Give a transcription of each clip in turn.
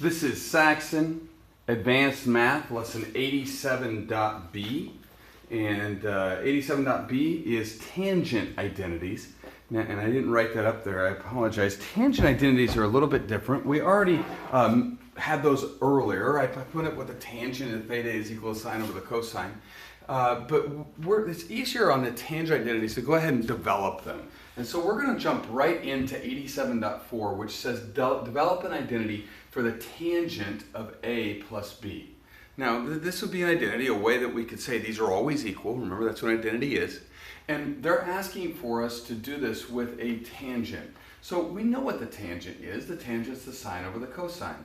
This is Saxon Advanced Math, lesson 87.b. And 87.b is tangent identities. Now, and I didn't write that up there, I apologize. Tangent identities are a little bit different. We already had those earlier. I put it with the tangent and theta is equal to sine over the cosine. But it's easier on the tangent identities to go ahead and develop them. And so we're going to jump right into 87.4, which says develop an identity for the tangent of a plus b. Now, this would be an identity, a way that we could say these are always equal. Remember, that's what an identity is. And they're asking for us to do this with a tangent. So we know what the tangent is. The tangent is the sine over the cosine.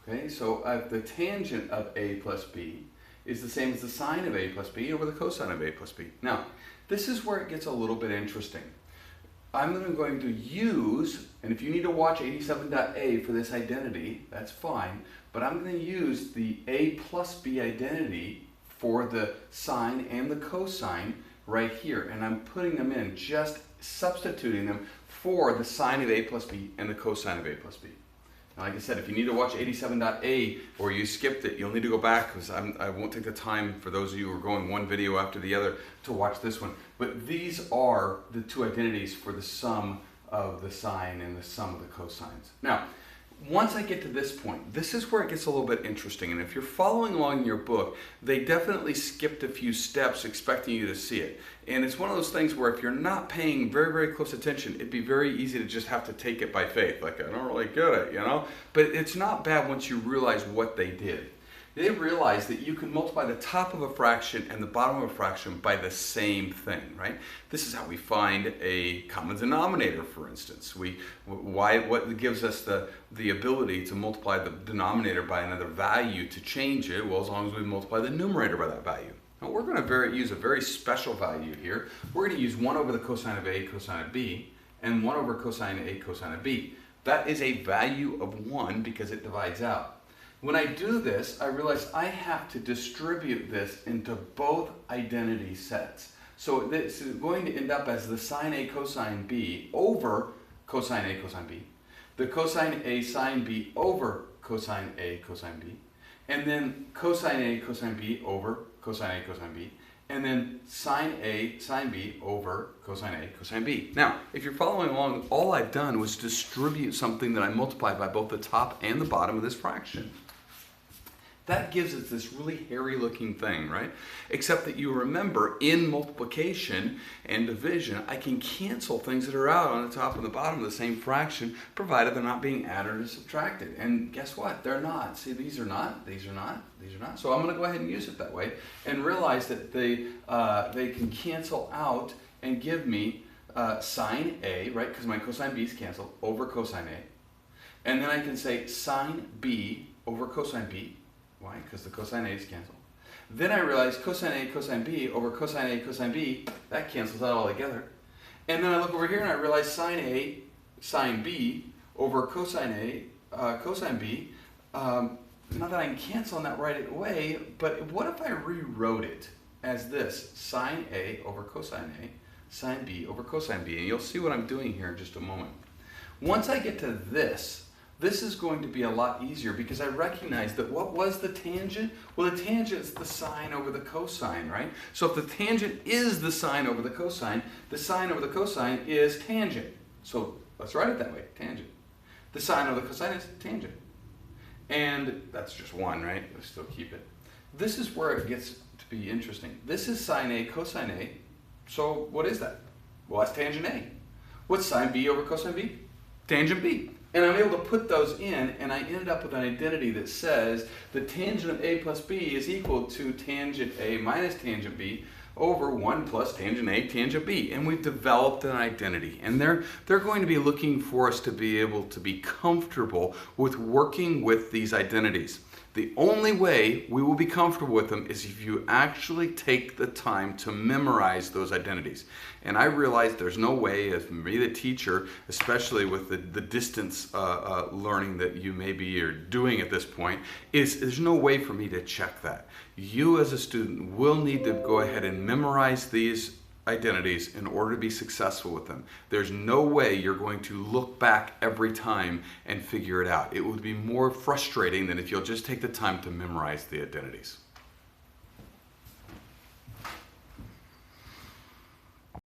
Okay, so the tangent of a plus b is the same as the sine of a plus b over the cosine of a plus b. Now, this is where it gets a little bit interesting. I'm going to use, and if you need to watch 87.a for this identity, that's fine, but I'm going to use the a plus b identity for the sine and the cosine right here, and I'm putting them in, just substituting them for the sine of a plus b and the cosine of a plus b. Now, like I said, if you need to watch 87.a or you skipped it, you'll need to go back because I won't take the time for those of you who are going one video after the other to watch this one. But these are the two identities for the sum of the sine and the sum of the cosines. Now, once I get to this point, this is where it gets a little bit interesting. And if you're following along in your book, they definitely skipped a few steps expecting you to see it. And it's one of those things where if you're not paying very, very close attention, it'd be very easy to just have to take it by faith. Like, I don't really get it, you know? But it's not bad once you realize what they did. They realized that you can multiply the top of a fraction and the bottom of a fraction by the same thing, right? This is how we find a common denominator, for instance. What gives us the ability to multiply the denominator by another value to change it? Well, as long as we multiply the numerator by that value. Now, we're going to use a very special value here. We're going to use 1 over the cosine of a cosine of b and 1 over cosine a cosine of b. That is a value of 1 because it divides out. When I do this, I realize I have to distribute this into both identity sets. So this is going to end up as the sine A cosine B over cosine A cosine B, the cosine A sine B over cosine A cosine B, and then cosine A cosine B over cosine A cosine B, and then sine A sine B over cosine A cosine B. Now, if you're following along, all I've done was distribute something that I multiplied by both the top and the bottom of this fraction. That gives us this really hairy looking thing, right? Except that you remember in multiplication and division, I can cancel things that are out on the top and the bottom of the same fraction, provided they're not being added or subtracted. And guess what? They're not. See, these are not, these are not, these are not. So I'm going to go ahead and use it that way and realize that they can cancel out and give me sine A, right? Because my cosine B is canceled, over cosine A. And then I can say sine B over cosine B. Why? Because the cosine A is canceled. Then I realize cosine A cosine B over cosine A cosine B, that cancels out all together. And then I look over here and I realize sine A sine B over cosine A cosine B. Not that I can cancel that right away, but what if I rewrote it as this? Sine A over cosine A, sine B over cosine B. And you'll see what I'm doing here in just a moment. Once I get to this is going to be a lot easier because I recognize that what was the tangent? Well, the tangent is the sine over the cosine, right? So if the tangent is the sine over the cosine over the cosine is tangent. So let's write it that way, tangent. The sine over the cosine is tangent. And that's just 1, right? Let's still keep it. This is where it gets to be interesting. This is sine A cosine A. So what is that? Well, that's tangent A. What's sine B over cosine B? Tangent B. And I'm able to put those in, and I ended up with an identity that says the tangent of A plus B is equal to tangent A minus tangent B over 1 plus tangent A tangent B. And we've developed an identity. And they're going to be looking for us to be able to be comfortable with working with these identities. The only way we will be comfortable with them is if you actually take the time to memorize those identities. And I realize there's no way, as me, the teacher, especially with the distance learning that you maybe are doing at this point, there's no way for me to check that. You as a student will need to go ahead and memorize these identities in order to be successful with them. There's no way you're going to look back every time and figure it out. It would be more frustrating than if you'll just take the time to memorize the identities.